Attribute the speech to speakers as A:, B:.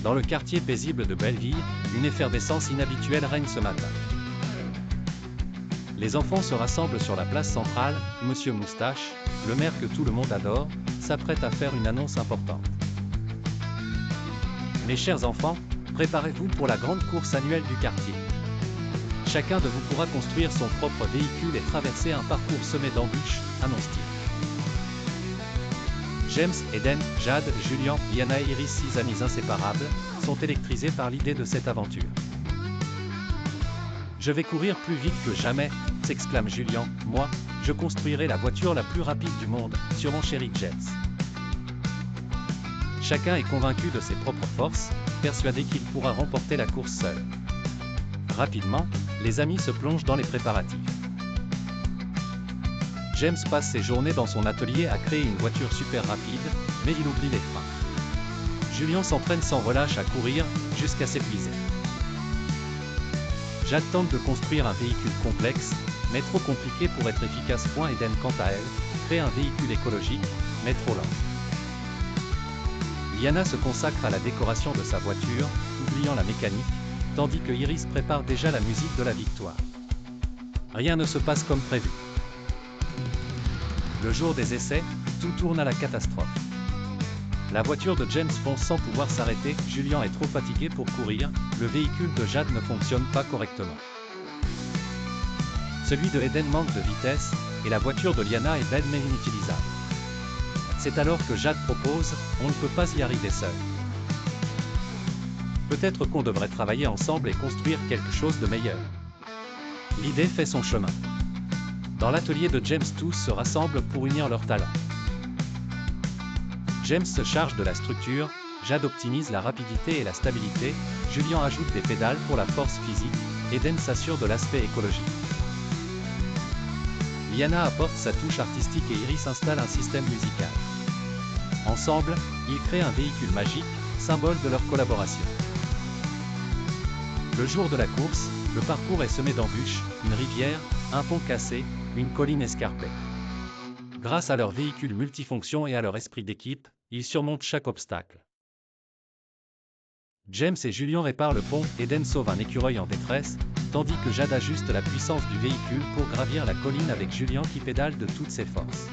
A: Dans le quartier paisible de Belleville, une effervescence inhabituelle règne ce matin. Les enfants se rassemblent sur la place centrale, Monsieur Moustache, le maire que tout le monde adore, s'apprête à faire une annonce importante. Mes chers enfants, préparez-vous pour la grande course annuelle du quartier. Chacun de vous pourra construire son propre véhicule et traverser un parcours semé d'embûches, annonce-t-il. James, Eden, Jade, Julian, Liana et Iris, 6 amis inséparables, sont électrisés par l'idée de cette aventure. Je vais courir plus vite que jamais, s'exclame Julian. Moi, je construirai la voiture la plus rapide du monde, sur mon chéri James. Chacun est convaincu de ses propres forces, persuadé qu'il pourra remporter la course seul. Rapidement, les amis se plongent dans les préparatifs. James passe ses journées dans son atelier à créer une voiture super rapide, mais il oublie les freins. Julian s'entraîne sans relâche à courir, jusqu'à s'épuiser. Jade tente de construire un véhicule complexe, mais trop compliqué pour être efficace. Eden, quant à elle, crée un véhicule écologique, mais trop lent. Liana se consacre à la décoration de sa voiture, oubliant la mécanique, tandis que Iris prépare déjà la musique de la victoire. Rien ne se passe comme prévu. Le jour des essais, tout tourne à la catastrophe. La voiture de James fonce sans pouvoir s'arrêter, Julian est trop fatigué pour courir, le véhicule de Jade ne fonctionne pas correctement. Celui de Eden manque de vitesse, et la voiture de Liana est belle mais inutilisable. C'est alors que Jade propose, on ne peut pas y arriver seul. Peut-être qu'on devrait travailler ensemble et construire quelque chose de meilleur. L'idée fait son chemin. Dans l'atelier de James, tous se rassemblent pour unir leurs talents. James se charge de la structure, Jade optimise la rapidité et la stabilité, Julian ajoute des pédales pour la force physique, Eden s'assure de l'aspect écologique. Liana apporte sa touche artistique et Iris installe un système musical. Ensemble, ils créent un véhicule magique, symbole de leur collaboration. Le jour de la course, le parcours est semé d'embûches, une rivière, un pont cassé, une colline escarpée. Grâce à leur véhicule multifonction et à leur esprit d'équipe, ils surmontent chaque obstacle. James et Julian réparent le pont, Eden sauve un écureuil en détresse, tandis que Jade ajuste la puissance du véhicule pour gravir la colline avec Julian qui pédale de toutes ses forces.